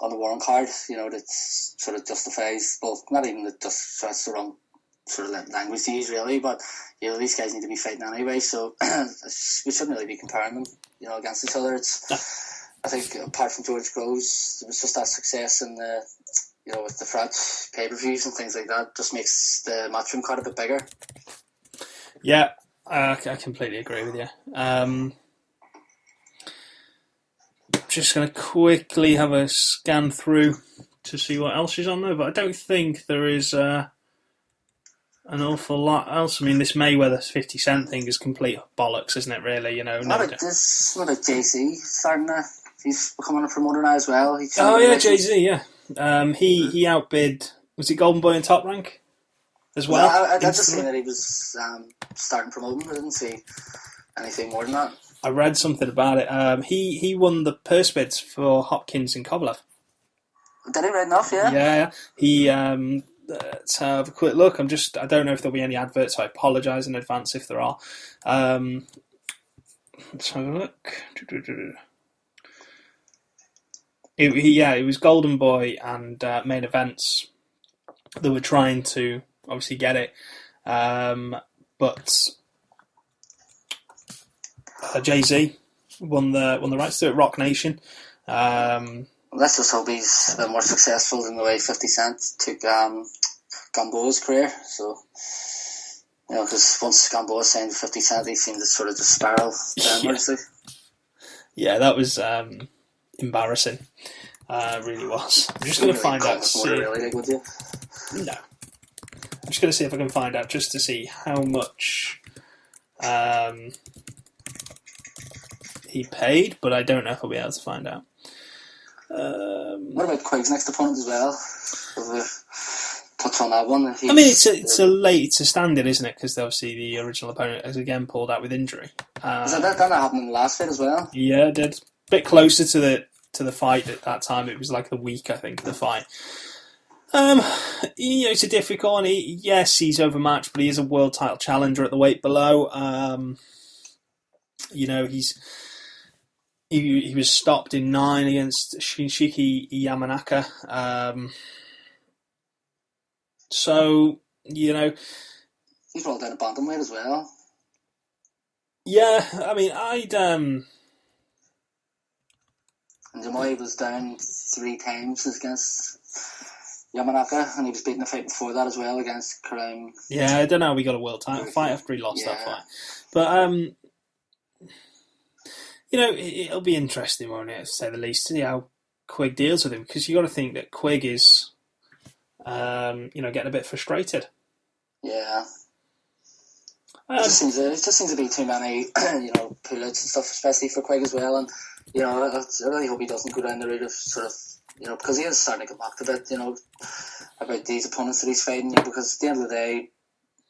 Warren card, that sort of justifies, well, not even that's the wrong sort of language to use, really, but, these guys need to be fighting anyway, so we shouldn't really be comparing them, against each other. I think, apart from George Groves, there was just that success in the, with the French pay-per-views and things like that, just makes the matchroom card a bit bigger. Yeah, I completely agree with you. Just going to quickly have a scan through to see what else is on there, but I don't think there is an awful lot else. I mean, this Mayweather 50 Cent thing is complete bollocks, isn't it, really? What about Jay-Z starting to... He's becoming a promoter now as well. Jay-Z, yeah. He outbid... Was it Golden Boy and Top Rank as well? I just seen that he was starting promoting. I didn't see anything more than that. I read something about it. He won the purse bids for Hopkins and Kovalev. Did he? Right enough, yeah? Yeah. He... let's have a quick look. I don't know if there'll be any adverts, so I apologise in advance if there are. Let's have a look. It was Golden Boy and Main Events that were trying to obviously get it, but Jay-Z won the rights to it. Rock Nation. Let's just hope he's a bit more successful than the way 50 Cent took Gamboa's career. So You know, because once Gamboa signed 50 Cent, he seemed to sort of just spiral downwards. Yeah, that was embarrassing. It really was. I'm just going to find out. Would you? No. I'm just going to see if I can find out just to see how much he paid, but I don't know if I'll be able to find out. What about Quig's next opponent as well? Touch on that one. I mean, it's a stand-in, isn't it? Because obviously the original opponent has again pulled out with injury. That happened in the last fight as well? Yeah, it did. A bit closer to the fight at that time. It was like the week, I think, of the fight. It's a difficult one. Yes, he's overmatched, but he is a world title challenger at the weight below. He was stopped in 9 against Shinshiki Yamanaka. So, he's rolled down a bantamweight as well. Yeah, I mean, And Jamoy was down 3 times against Yamanaka, and he was beating the fight before that as well against Karim. Yeah, I don't know how we got a world title fight after he lost that fight. But, it'll be interesting, won't it, to say the least, to see how Quigg deals with him, because you got to think that Quigg is, getting a bit frustrated. Yeah. It just seems to be too many, pull-outs and stuff, especially for Quigg as well, and, I really hope he doesn't go down the route of sort of, because he is starting to get mocked a bit, about these opponents that he's fighting, because at the end of the day,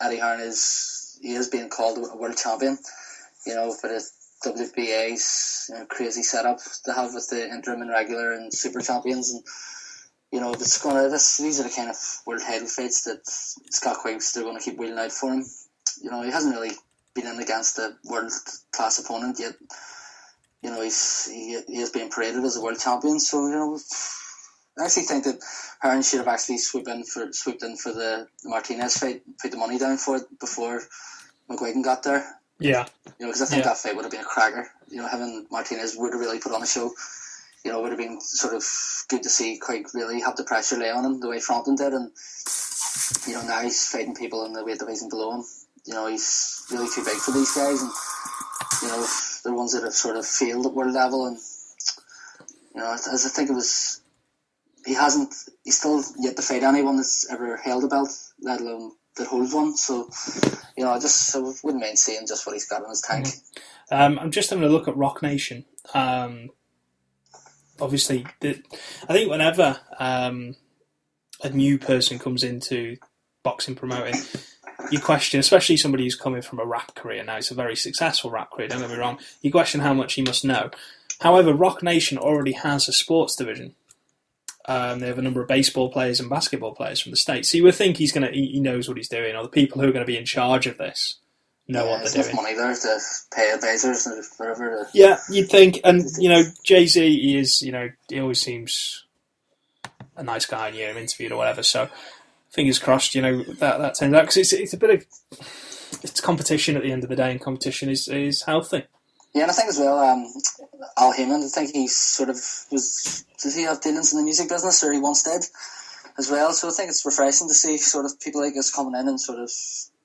Eddie Hearn is being called a world champion, but it's WBA's crazy setup to have with the interim and regular and super champions, and these are the kind of world title fights that Scott Quigg's still going to keep wheeling out for him. He hasn't really been in against a world class opponent yet. He is being paraded as a world champion. So I actually think that Hearn should have actually swooped in for the Martinez fight, put the money down for it before McGuigan got there. Yeah. Because I think that fight would have been a cracker. Him and Martinez would have really put on a show. Would have been sort of good to see Quigg really have the pressure lay on him the way Frampton did, and now he's fighting people in the weight division below him. He's really too big for these guys, and they're ones that have sort of failed at world level, and as I think he's still yet to fight anyone that's ever held a belt, let alone that holds one. So I wouldn't mind seeing just what he's got in his tank. I'm just having a look at Rock Nation. Obviously, I think whenever a new person comes into boxing promoting, you question, especially somebody who's coming from a rap career. Now, it's a very successful rap career, don't get me wrong. You question how much he must know. However, Rock Nation already has a sports division. They have a number of baseball players and basketball players from the States. So you would think he knows what he's doing, or the people who are going to be in charge of this know what they're doing. There's money there to pay advisors and whatever. Yeah, you'd think. And, Jay-Z, he is, he always seems a nice guy and him interviewed or whatever. So fingers crossed, that turns out. Because it's a bit of... It's competition at the end of the day, and competition is healthy. Yeah, and I think as well, Al Heyman, I think he sort of did he have dealings in the music business, or he once did as well? So I think it's refreshing to see sort of people like us coming in and sort of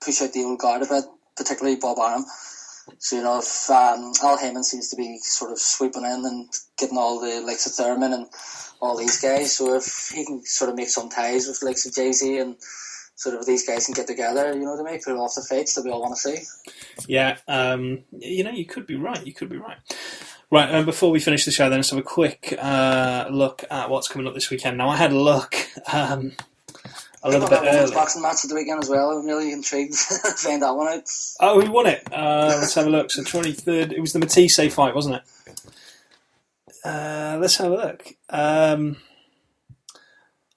push out the old guard a bit, particularly Bob Arum. So, if Al Heyman seems to be sort of sweeping in and getting all the likes of Thurman and all these guys, so if he can sort of make some ties with the likes of Jay-Z and sort of these guys can get together, they may pull off the fights that we all want to see. Yeah, you could be right. Right, and before we finish the show, then let's have a quick look at what's coming up this weekend. Now, I had a look a little bit early. Boxing match at the weekend as well. I'm really intrigued to find that one out. Oh, who won it? Let's have a look. So 23rd, it was the Matisse fight, wasn't it? Let's have a look.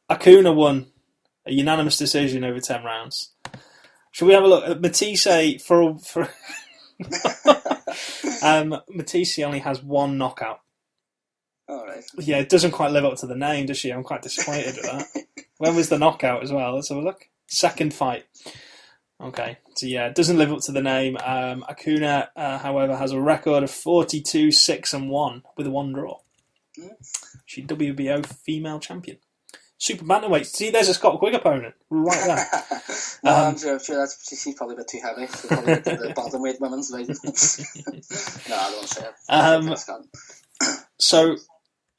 Acuna won a unanimous decision over 10 rounds. Shall we have a look at Matisse for Matisse only has one knockout. All right. Yeah, it doesn't quite live up to the name, does she? I'm quite disappointed with that. When was the knockout as well? Let's have a look. Second fight. Okay, so yeah, it doesn't live up to the name. Acuna, however, has a record of 42-6-1 with a 1 draw. She's WBO female champion. Super bantamweight. See, there's a Scott Quigg opponent right there. I'm sure she's probably a bit too heavy. She'll probably get to the bantamweight women's division. No, I don't say it. So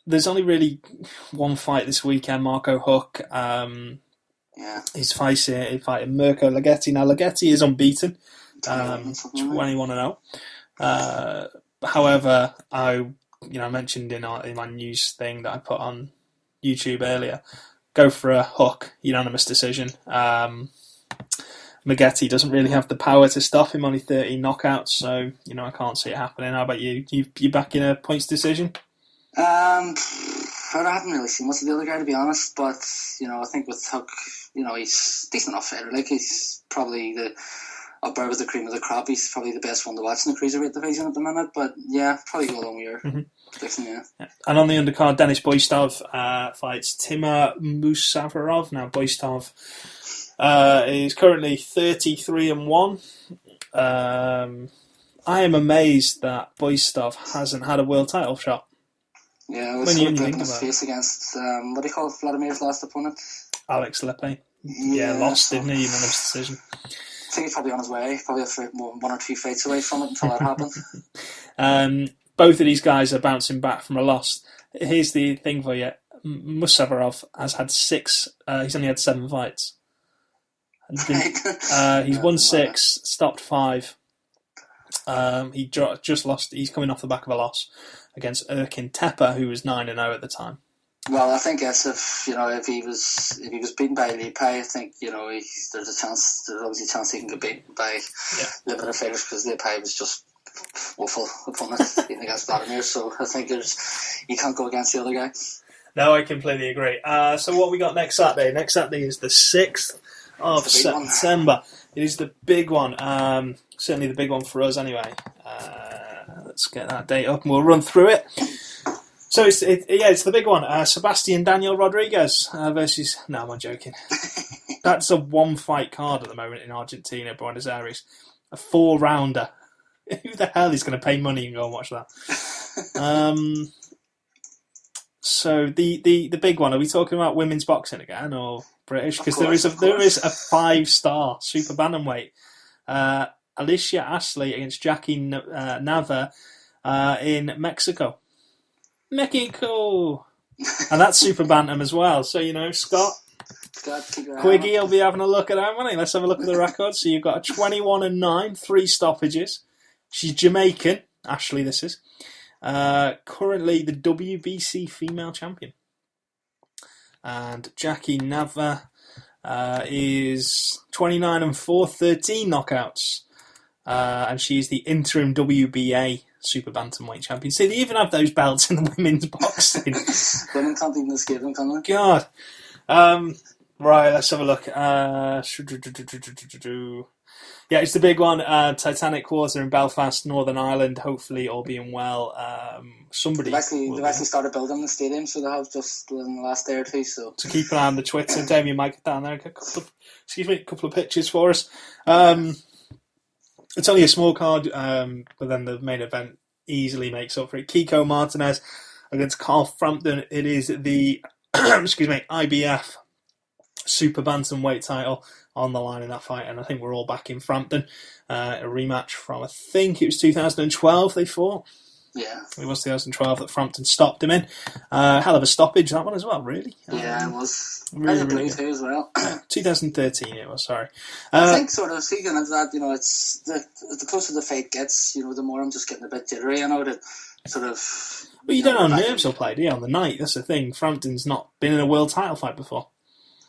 there's only really one fight this weekend. Marco Huck. He's fighting Mirko Ligeti. Now Ligeti is unbeaten, 21-0. However, I mentioned in my news thing that I put on YouTube earlier, go for a Huck unanimous decision. Ligeti doesn't really have the power to stop him, only 13 knockouts, so I can't see it happening. How about you? You back in a points decision? I haven't really seen much of the other guy, to be honest, but I think with Huck, he's decent enough fighter. Like, he's probably up there with the cream of the crop. He's probably the best one to watch in the cruiserweight division at the minute, but yeah, probably go along with your prediction, yeah. And on the undercard, Denis Boistov fights Timur Musafarov. Now, Boistov is currently 33-1. I am amazed that Boistov hasn't had a world title shot. Yeah, it was sort of in his face against, what do you call it, Vladimir's last opponent? Alex Lepe. Yeah, lost, didn't he, in another decision. I think he's probably on his way, probably one or two fights away from it until that happened. Both of these guys are bouncing back from a loss. Here's the thing for you. Musafarov has had he's only had 7 fights. He's won 6, stopped 5. He just lost. He's coming off the back of a loss against Erkin Tepa, who was 9-0 at the time. Well, I think if he was beaten by Lipe, I think there's obviously a chance he can get beaten by limited fighters, because Lipe was just woeful opponent beating against Vladimir. So I think you can't go against the other guy. No, I completely agree. So what we got next Saturday? Next Saturday is the 6th of September. It is the big one. Certainly the big one for us anyway. Let's get that date up and we'll run through it. So it's the big one. Sebastian Daniel Rodriguez versus... No, I'm joking. That's a 1-fight card at the moment in Argentina, Buenos Aires. A 4-rounder. Who the hell is going to pay money and go and watch that? So the big one. Are we talking about women's boxing again or British? Because there is a 5-star super bantamweight. Alicia Ashley against Jackie Nava in Mexico. And that's super bantam as well. So, Scott Quiggy will be having a look at that, won't he? Let's have a look at the record. So you've got a 21-9, 3 stoppages. She's Jamaican, Ashley this is. Currently the WBC female champion. And Jackie Nava is 29-4, 13 knockouts. And she's the interim WBA super bantamweight champion. See, they even have those belts in the women's boxing. Women can't even escape them, can they? God. Right, let's have a look. Yeah, it's the big one. Titanic Quarter in Belfast, Northern Ireland. Hopefully, all being well. They've actually started building the stadium, so they have just in the last day or two. So keep an eye on the Twitter. Damien might get down there and get a couple of pictures for us. It's only a small card, but then the main event easily makes up for it. Kiko Martinez against Carl Frampton. It is the IBF super bantamweight title on the line in that fight, and I think we're all back in Frampton. A rematch from, I think it was 2012 they fought. Yeah. It was 2012 that Frampton stopped him in. Hell of a stoppage, that one as well, really. Yeah, it was. Really too as well. 2013 it was, sorry. I think sort of, speaking of that, it's the closer the fight gets, the more I'm just getting a bit jittery, to sort of... Well, you don't know nerves will play, do you, on the night? That's the thing. Frampton's not been in a world title fight before.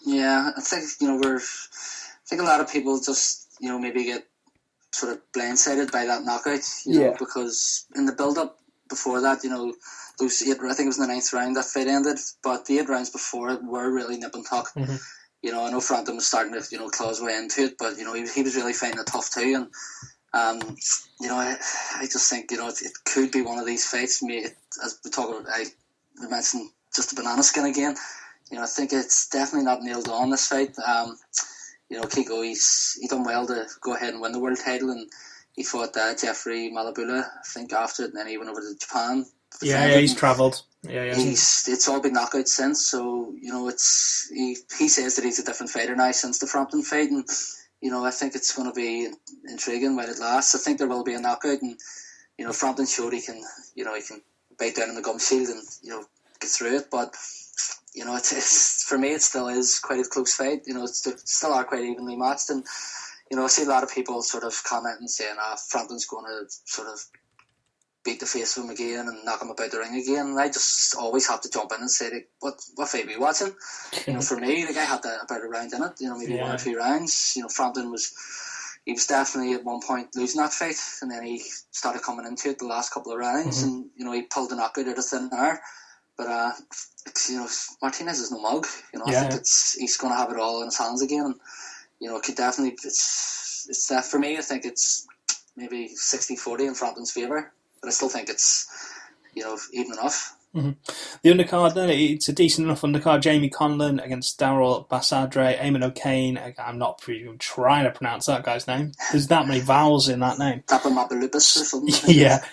Yeah, I think, I think a lot of people just, maybe get sort of blindsided by that knockout, because in the build-up before that, those 8, I think it was in the 9th round that fight ended, but the 8 rounds before it were really nip and tuck. Mm-hmm. I know Frampton was starting to, claw his way into it, but, he was really finding it tough too, and, I just think, it could be one of these fights, as we talk about, I mentioned just the banana skin again. I think it's definitely not nailed on, this fight. Kiko, he done well to go ahead and win the world title, and he fought Jeffrey Malabula, I think, after it, and then he went over to Japan. Yeah, he's travelled. It's all been knockouts since, so he says that he's a different fighter now since the Frampton fight, and I think it's going to be intriguing while it lasts. I think there will be a knockout, and Frampton showed he can bite down on the gum shield and get through it, but it's for me it still is quite a close fight. It's still are quite evenly matched, and I see a lot of people sort of commenting saying Frampton's going to sort of beat the face of him again and knock him about the ring again. And I just always have to jump in and say, like, what fight are we watching? For me, the guy had about a round in it, maybe 1 or 2 rounds. Frampton was definitely at one point losing that fight, and then he started coming into it the last couple of rounds, and he pulled the knockout out of thin air. But Martinez is no mug. I think he's going to have it all in his hands again. And, it could definitely it's for me. I think it's maybe 60-40 in Frampton's favour. But I still think it's, even enough. Mm-hmm. The undercard then, it's a decent enough undercard. Jamie Conlon against Daryl Basadre, Eamon O'Kane. I'm not even trying to pronounce that guy's name. There's that many vowels in that name. Tapamabalupus or something. Yeah.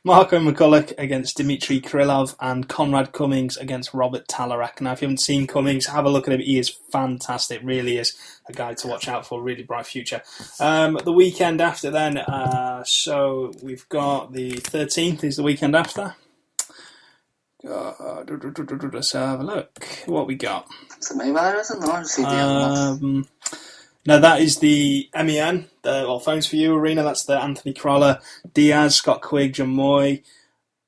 Marco McCulloch against Dmitry Krylov, and Conrad Cummings against Robert Talarak. Now, if you haven't seen Cummings, have a look at him. He is fantastic. Really is a guy to watch out for. Really bright future. The weekend after then, so we've got the 13th is the weekend after. Let's have a look. What we got? It's a Mayweather, isn't it? No, that is the MEN, Phones for You arena. That's the Anthony Crolla, Diaz, Scott Quigg, John Moy,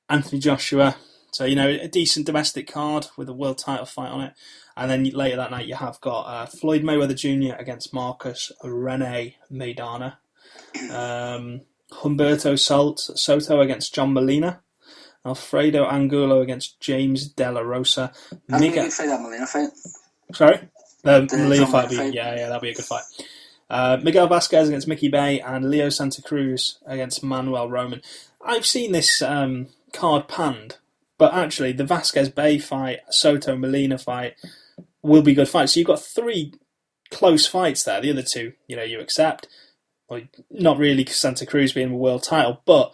Anthony Joshua. So, a decent domestic card with a world title fight on it. And then later that night you have got Floyd Mayweather Jr. against Marcus Rene Maidana. Humberto Soto against John Molina. Alfredo Angulo against James De La Rosa. How do you fight that Molina fight? Sorry? The Molina fight, that'll be a good fight. Miguel Vasquez against Mickey Bay, and Leo Santa Cruz against Manuel Roman. I've seen this card panned, but actually the Vasquez Bay fight, Soto Molina fight will be good fights. So you've got 3 close fights there. The other 2, you accept. Well, not really, Santa Cruz being a world title, but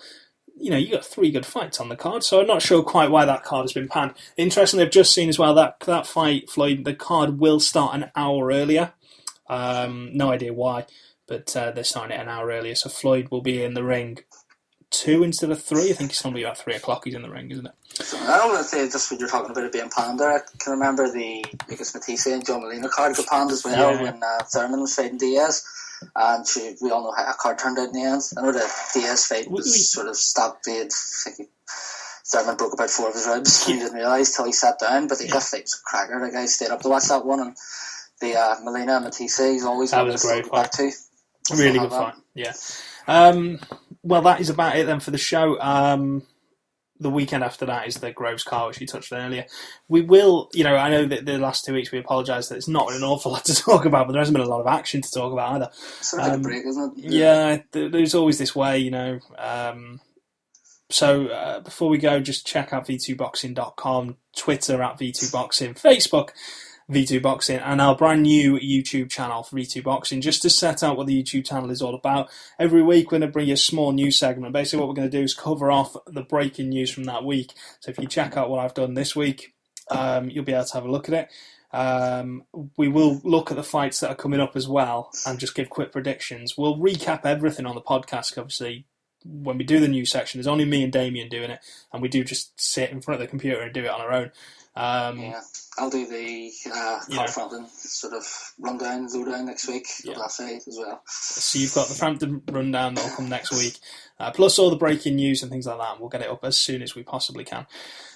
you got 3 good fights on the card, so I'm not sure quite why that card has been panned. Interestingly, I've just seen as well that fight, Floyd, the card will start an hour earlier. No idea why, but they're starting it an hour earlier, so Floyd will be in the ring 2 instead of 3. I think it's normally about 3 o'clock he's in the ring, isn't it? So I don't want to say just when you're talking about it being panned there, I can remember the Lucas Matisse and John Molina card got panned as well when Thurman was fighting Diaz. And we all know how that card turned out in the end. I know the Diaz fight was sort of stopped dead. I think Thurman broke about 4 of his ribs. He didn't realise till he sat down, but the fight was a cracker. The guy stayed up to watch that one, and the Molina and Matisse, he's always that was a great fight too. Really good fight, yeah. Well, that is about it then for the show. The weekend after that is the Groves card, which you touched on earlier. We will, I know that the last 2 weeks we apologise that it's not an awful lot to talk about, but there hasn't been a lot of action to talk about either. Sort of like a break, isn't it? Yeah, there's always this way, So before we go, just check out v2boxing.com, Twitter at v2boxing, Facebook V2Boxing, and our brand new YouTube channel for V2Boxing, just to set out what the YouTube channel is all about. Every week we're going to bring you a small news segment. Basically what we're going to do is cover off the breaking news from that week. So if you check out what I've done this week, you'll be able to have a look at it. We will look at the fights that are coming up as well and just give quick predictions. We'll recap everything on the podcast, obviously. When we do the news section, there's only me and Damien doing it, and we do just sit in front of the computer and do it on our own. I'll do the Frampton sort of rundown, lowdown next week of that fight as well. So you've got the Frampton rundown that'll come next week, plus all the breaking news and things like that, and we'll get it up as soon as we possibly can.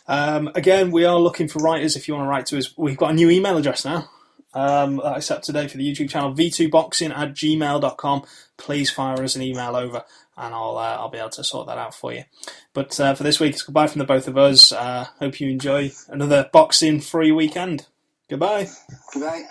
Again, we are looking for writers. If you want to write to us, we've got a new email address now. That is set today for the YouTube channel, v2boxing@gmail.com. Please fire us an email over, and I'll be able to sort that out for you. But for this week, it's goodbye from the both of us. Hope you enjoy another boxing free weekend. Goodbye. Goodbye.